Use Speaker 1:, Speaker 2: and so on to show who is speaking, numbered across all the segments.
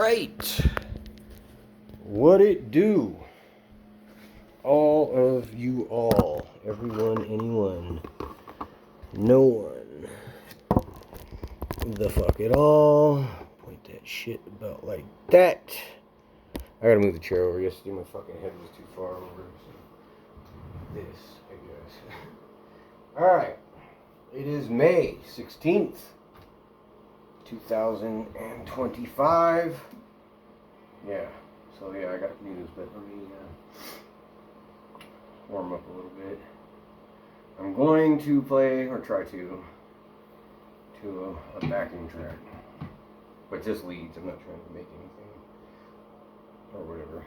Speaker 1: right. What it do? All of you all. Everyone, anyone. No one. The fuck it all. Point that shit about like that. I gotta move the chair over. Yesterday my fucking head was too far over. So this, I guess. Alright. It is May 16th, 2025. Yeah. So yeah, I got news, but let me warm up a little bit. I'm going to play, or try to a backing track. But just leads, I'm not trying to make anything. Or whatever.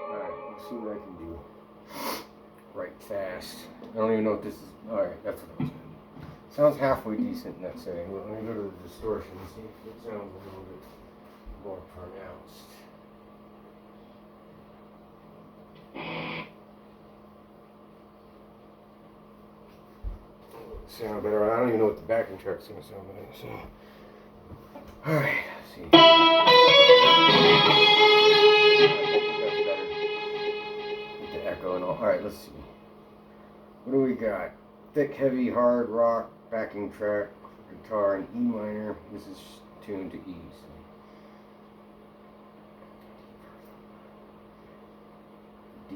Speaker 1: Alright, let's see what I can do. Right fast. I don't even know what this is. Alright, that's what I was going to do. Sounds halfway decent in that setting. Well, let me go to the distortion and see if it sounds a little bit more pronounced. Sound better. I don't even know what the backing track's going to sound like. So, alright, let's see. I think that's better. With the echo and all. Alright, let's see. What do we got? Thick, heavy, hard rock backing track for guitar in E minor. This is tuned to E. So. D.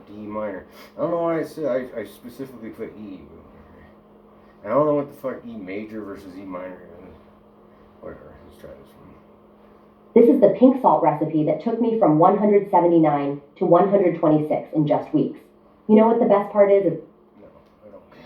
Speaker 1: D minor. I don't know why I said I specifically put E. I don't know what the fuck E major versus E minor is. Whatever. Let's try this one.
Speaker 2: This is the pink salt recipe that took me from 179 to 126 in just weeks. You know what the best part is?
Speaker 1: No, I don't care.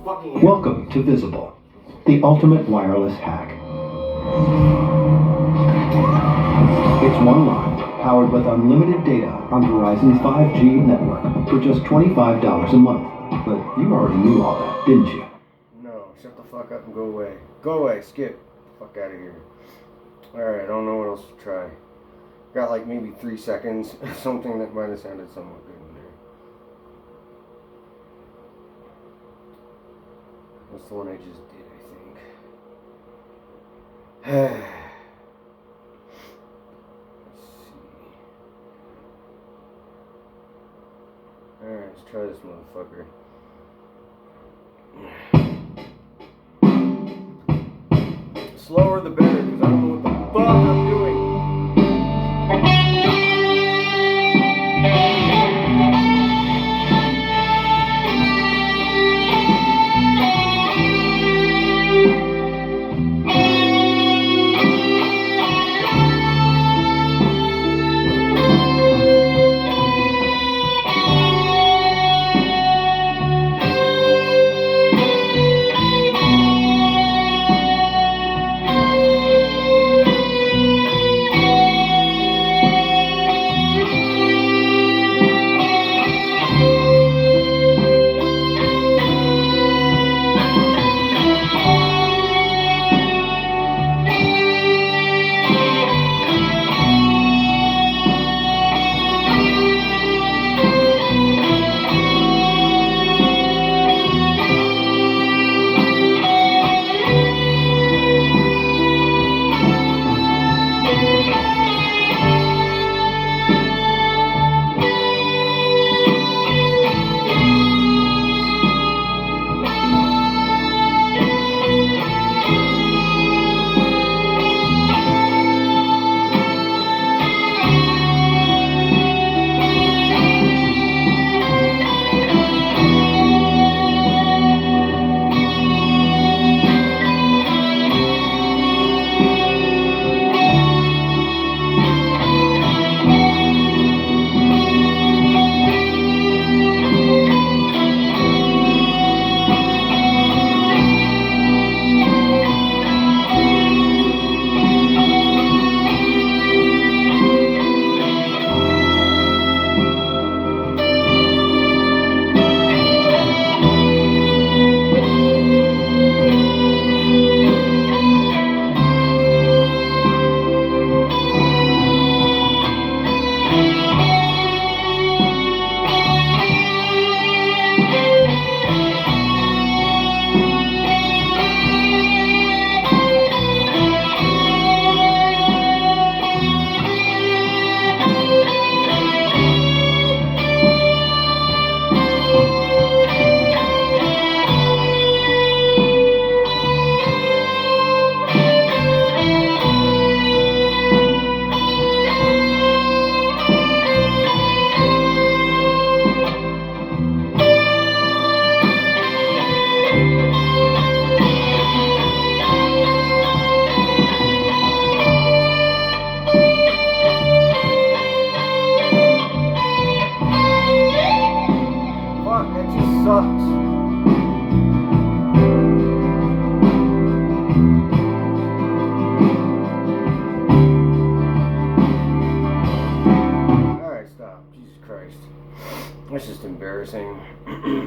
Speaker 1: fucking
Speaker 3: Welcome to Visible, the ultimate wireless hack. It's one line, powered with unlimited data on Verizon's 5G network for just $25 a month. But you already knew all that, didn't you?
Speaker 1: No, shut the fuck up and go away. Go away, skip. Fuck out of here. Alright, I don't know what else to try. Got like maybe 3 seconds, something that might have sounded somewhat good in there. That's the one I just did, I think. Let's see. Alright, let's try this motherfucker. Slower the better, because I don't know what the fuck I'm doing. That's just embarrassing.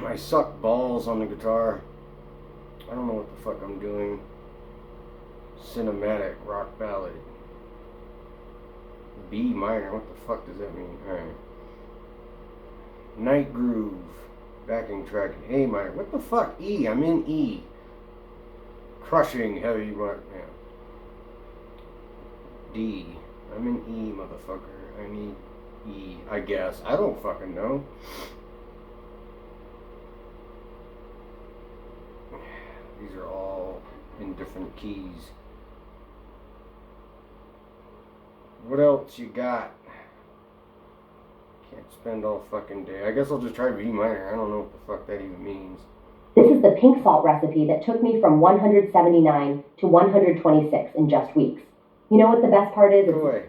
Speaker 1: I suck balls on the guitar. I don't know what the fuck I'm doing. Cinematic rock ballad. B minor. What the fuck does that mean? Alright. Night Groove. Backing track in A minor. What the fuck? E. I'm in E. Crushing heavy rock. Yeah. D. I'm in E, motherfucker. I need E, I guess. I don't fucking know. These are all in different keys. What else you got? Can't spend all fucking day. I guess I'll just try B minor. I don't know what the fuck that even means.
Speaker 2: This is the pink salt recipe that took me from 179 to 126 in just weeks. You know what the best part is?
Speaker 1: Go away.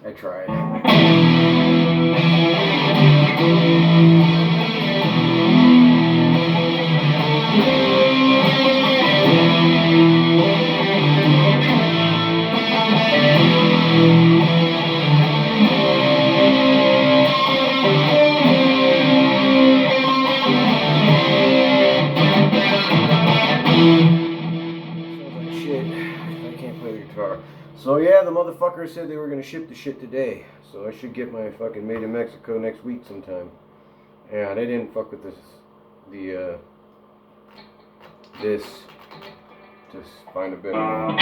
Speaker 1: I tried. So yeah, the motherfucker said they were gonna ship the shit today. So I should get my fucking Made in Mexico next week sometime. And they didn't fuck with this, this, just find a better.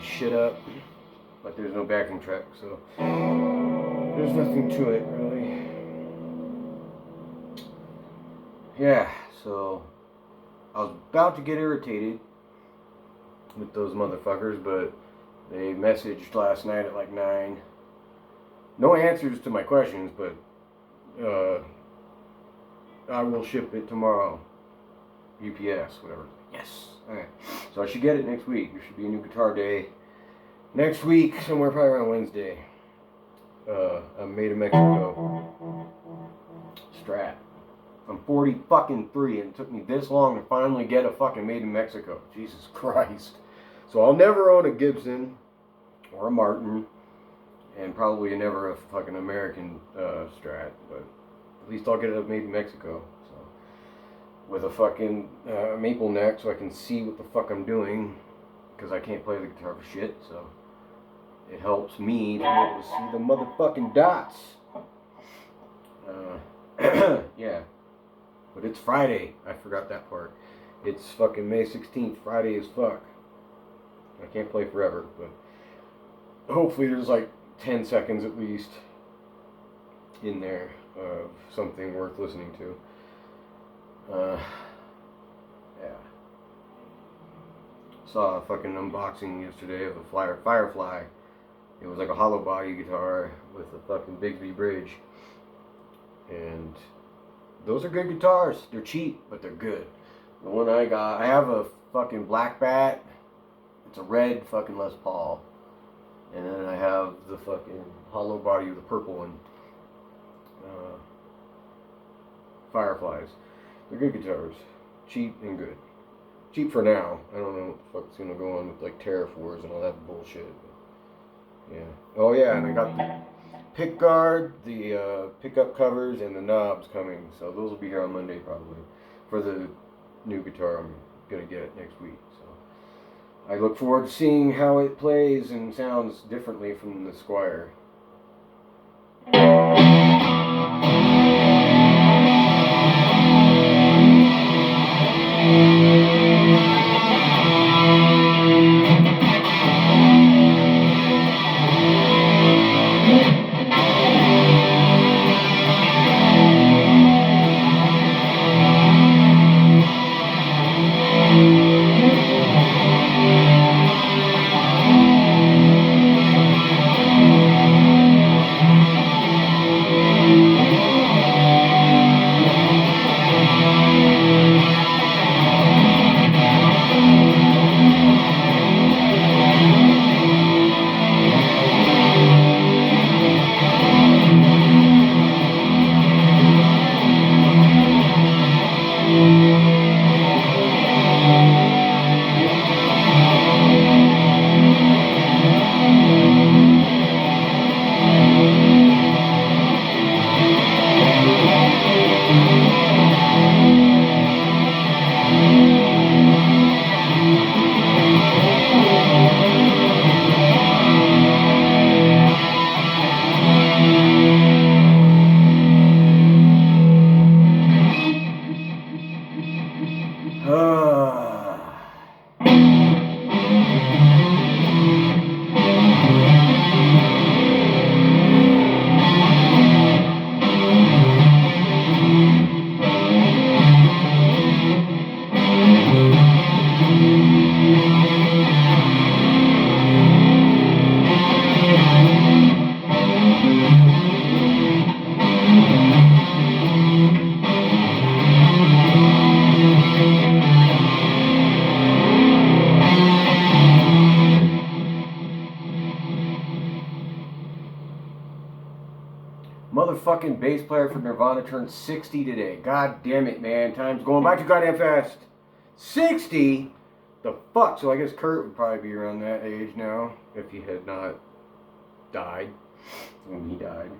Speaker 1: Shit up, but there's no backing track, so there's nothing to it really. Yeah, so I was about to get irritated with those motherfuckers, but they messaged last night at like 9. No answers to my questions, but I will ship it tomorrow. UPS, whatever. Yes. Alright. So I should get it next week. There should be a new guitar day next week, somewhere probably around Wednesday. I'm Made in Mexico Strat. I'm 40 fucking 3 and it took me this long to finally get a fucking Made in Mexico. Jesus Christ. So I'll never own a Gibson or a Martin and probably never a fucking American Strat, but at least I'll get it Made in Mexico. So with a fucking maple neck so I can see what the fuck I'm doing, because I can't play the guitar for shit, so it helps me to be able to see the motherfucking dots. Yeah. But it's Friday. I forgot that part. It's fucking May 16th. Friday as fuck. I can't play forever, but hopefully there's like 10 seconds at least in there of something worth listening to. Yeah. Saw a fucking unboxing yesterday of a Firefly. It was like a hollow body guitar with a fucking Bigsby bridge. And those are good guitars. They're cheap, but they're good. The one I got, I have a fucking Black Bat. It's a red fucking Les Paul. And then I have the fucking hollow body with the purple one. Fireflies. They're good guitars. Cheap and good. Cheap for now. I don't know what the fuck's gonna go on with like Tariff Wars and all that bullshit. But yeah. Oh yeah, and I got the pick guard, the pickup covers, and the knobs coming. So those will be here on Monday probably for the new guitar I'm gonna get next week. So I look forward to seeing how it plays and sounds differently from the Squier. Motherfucking bass player for Nirvana turned 60 today. God damn it, man. Time's going by too goddamn fast. 60? The fuck? So I guess Kurt would probably be around that age now if he had not died when he died.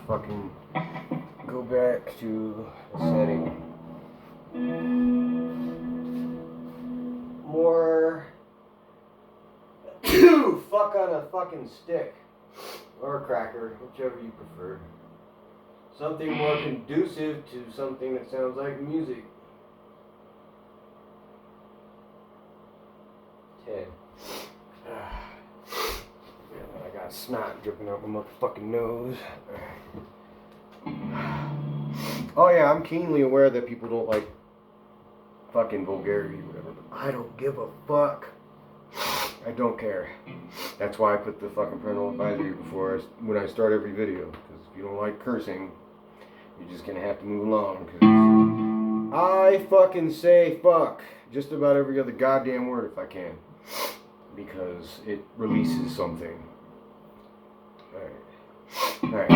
Speaker 1: Fucking go back to the setting. More fuck on a fucking stick or a cracker, whichever you prefer. Something more conducive to something that sounds like music. Ted. I got snot dripping out my motherfucking nose. Oh yeah, I'm keenly aware that people don't like fucking vulgarity or whatever, but I don't give a fuck. I don't care. That's why I put the fucking parental advisory before when I start every video. Because if you don't like cursing, you're just gonna have to move along. Because I fucking say fuck just about every other goddamn word if I can. Because it releases something. Alright.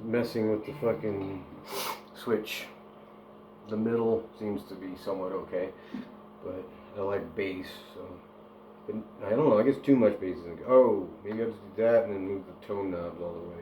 Speaker 1: Messing with the fucking switch. The middle seems to be somewhat okay, but I like bass, so But I don't know, I guess too much bass isn't good. Oh, maybe I'll just do that and then move the tone knobs all the way.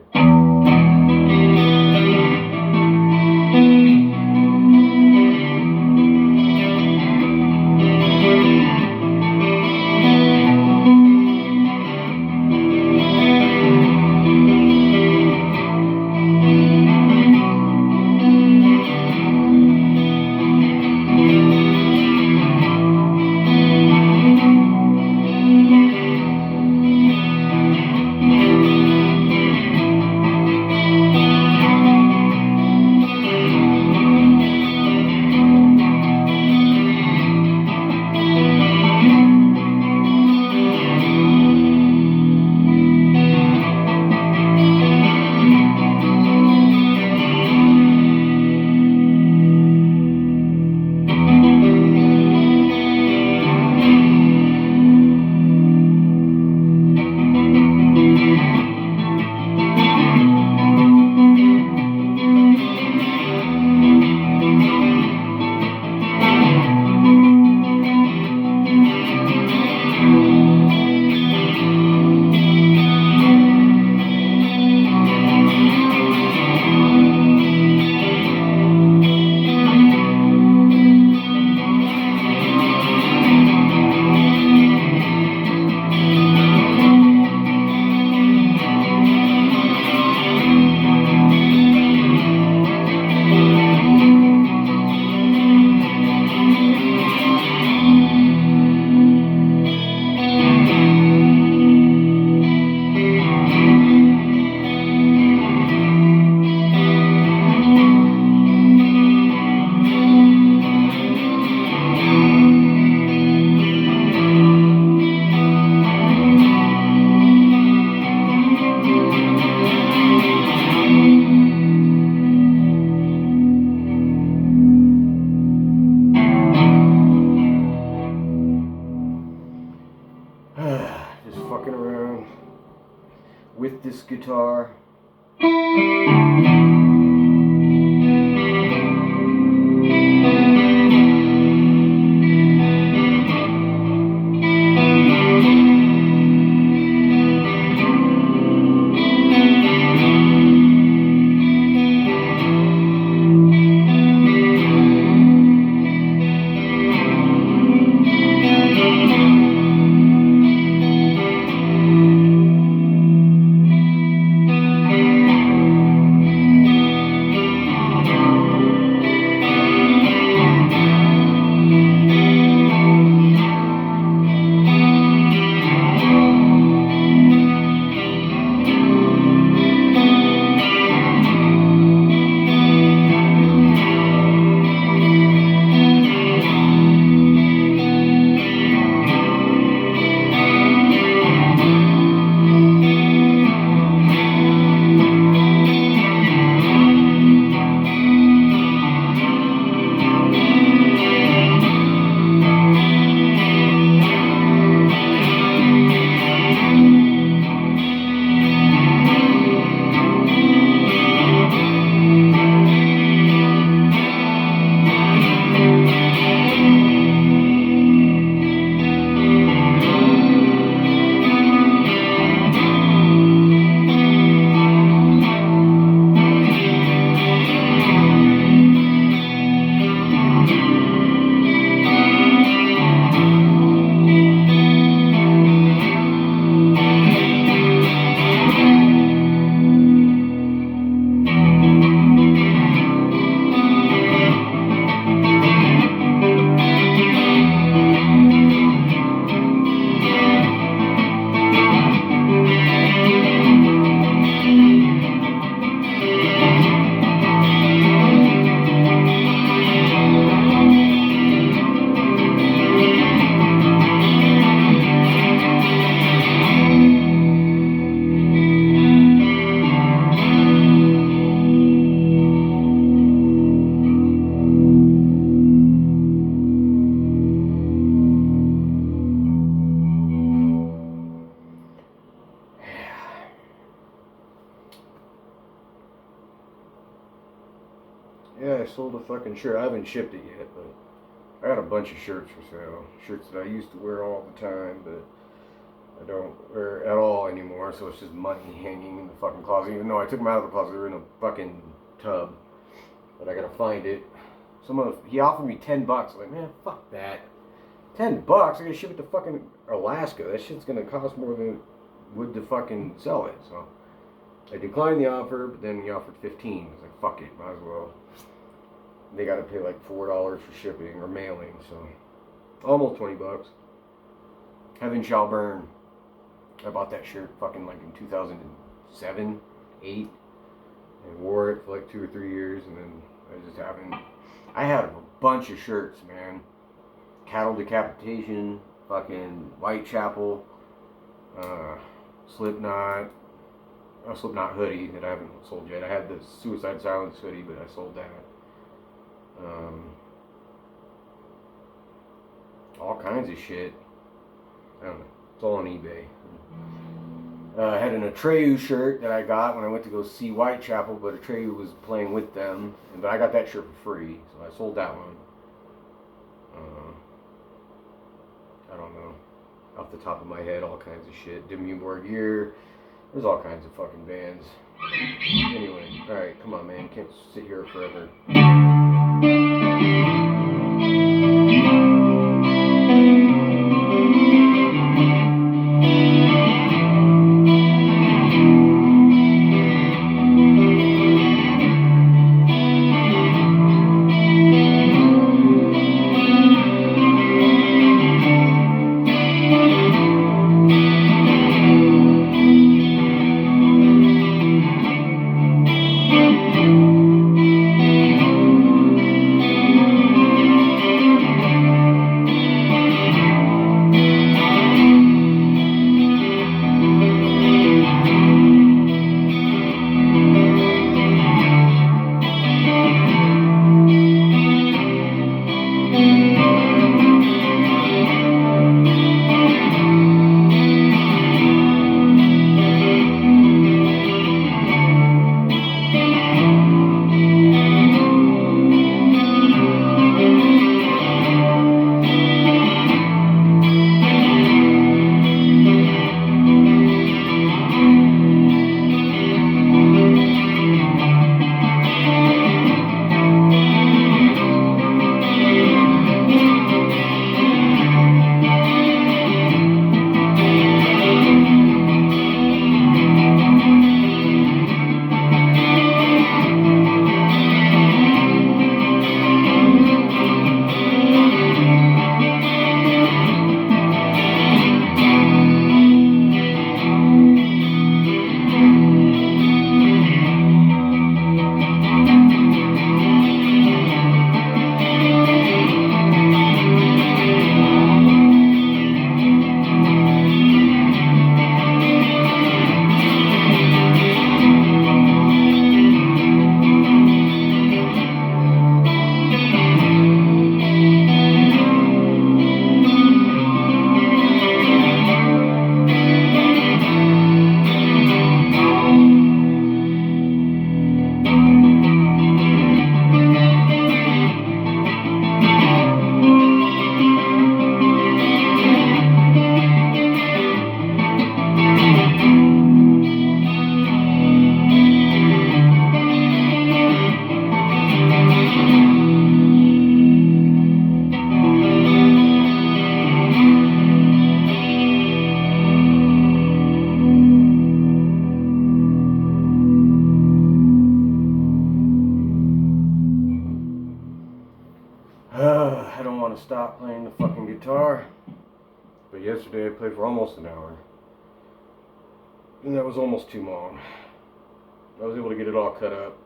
Speaker 1: Just fucking around with this guitar. Yeah, I sold a fucking shirt. I haven't shipped it yet, but I got a bunch of shirts for sale. Shirts that I used to wear all the time, but I don't wear at all anymore. So it's just money hanging in the fucking closet. Even though I took them out of the closet, they're in a fucking tub. But I gotta find it. He offered me $10. I'm like, man, fuck that. $10? I gotta ship it to fucking Alaska. That shit's gonna cost more than it would to fucking sell it. So I declined the offer, but then he offered 15. I was like, fuck it, might as well. They gotta pay like $4 for shipping or mailing, so almost $20. Heaven Shall Burn. I bought that shirt fucking like in 2007, 8, and wore it for like 2 or 3 years, and then I just haven't. I had a bunch of shirts, man. Cattle Decapitation, fucking Whitechapel, Slipknot, a Slipknot hoodie that I haven't sold yet. I had the Suicide Silence hoodie, but I sold that. All kinds of shit. I don't know. It's all on eBay. I had an Atreyu shirt that I got when I went to go see Whitechapel, but Atreyu was playing with them, but I got that shirt for free, so I sold that one. I don't know. Off the top of my head, all kinds of shit. Dimmu Borgir. There's all kinds of fucking bands. Anyway, alright, come on, man. Can't sit here forever. I don't want to stop playing the fucking guitar. But yesterday I played for almost an hour. And that was almost too long. I was able to get it all cut up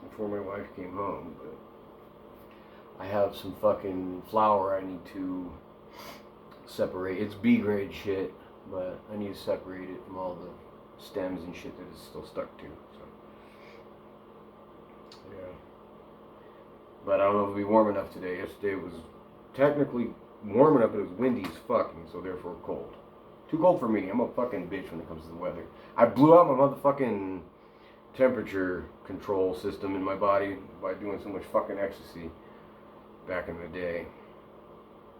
Speaker 1: before my wife came home. But I have some fucking flour I need to separate. It's B grade shit, but I need to separate it from all the stems and shit that it's still stuck to. So, yeah. But I don't know if it'll be warm enough today. Yesterday was technically warm enough, but it was windy as fuck, and so therefore cold. Too cold for me. I'm a fucking bitch when it comes to the weather. I blew out my motherfucking temperature control system in my body by doing so much fucking ecstasy. back in the day.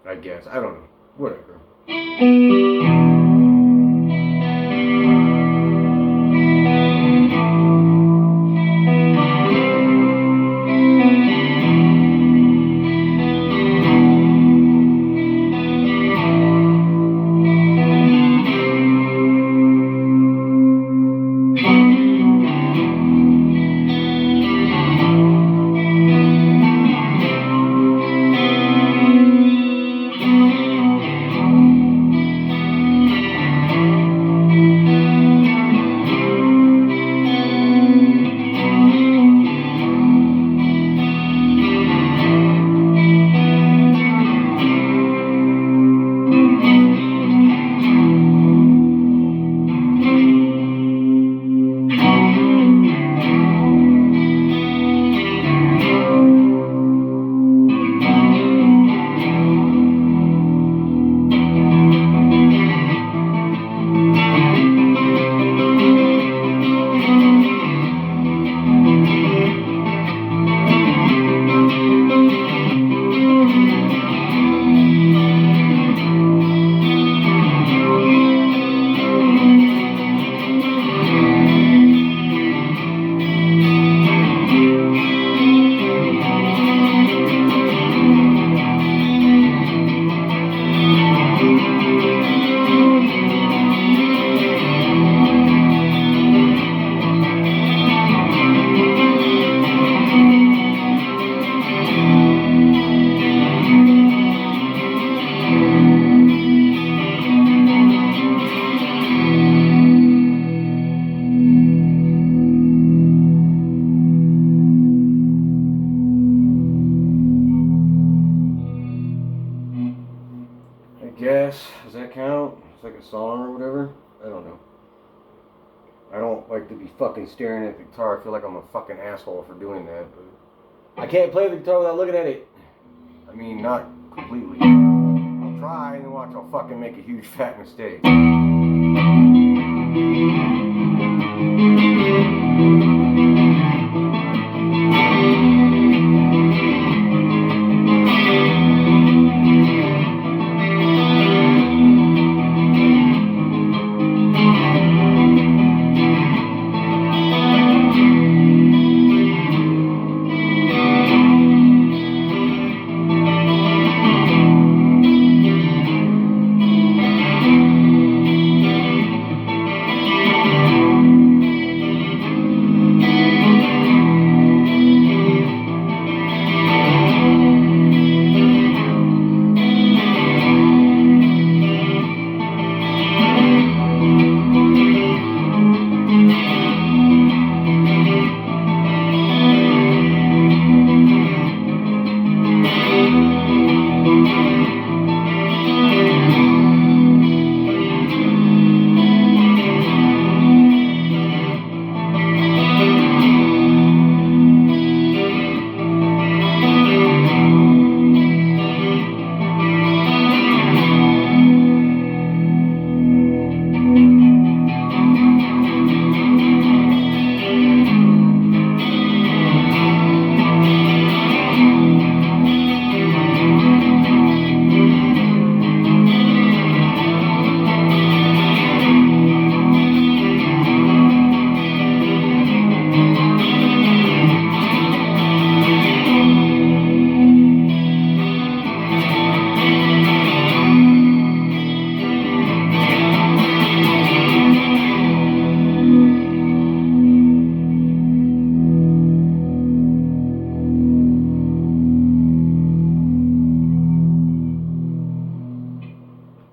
Speaker 1: I guess. I don't know. Whatever. Guess, does that count? It's like a song or whatever? I don't know. I don't like to be fucking staring at the guitar. I feel like I'm a fucking asshole for doing that, but I can't play the guitar without looking at it. I mean, not completely. I'll try and then watch, I'll fucking make a huge fat mistake.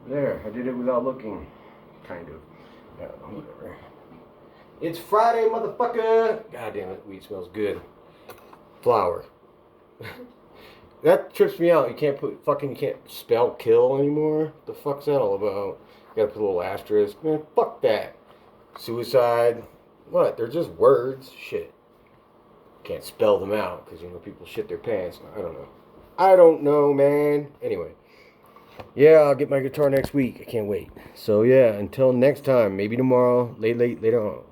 Speaker 1: There, I did it without looking. Kind of. I don't know, whatever. It's Friday, motherfucker! God damn it, weed smells good. Flower. That trips me out. You can't spell kill anymore. What the fuck's that all about? You gotta put a little asterisk. Man, fuck that. Suicide. What? They're just words. Shit. Can't spell them out because, people shit their pants. I don't know, man. Anyway. Yeah, I'll get my guitar next week. I can't wait. So, yeah, until next time. Maybe tomorrow. Later on.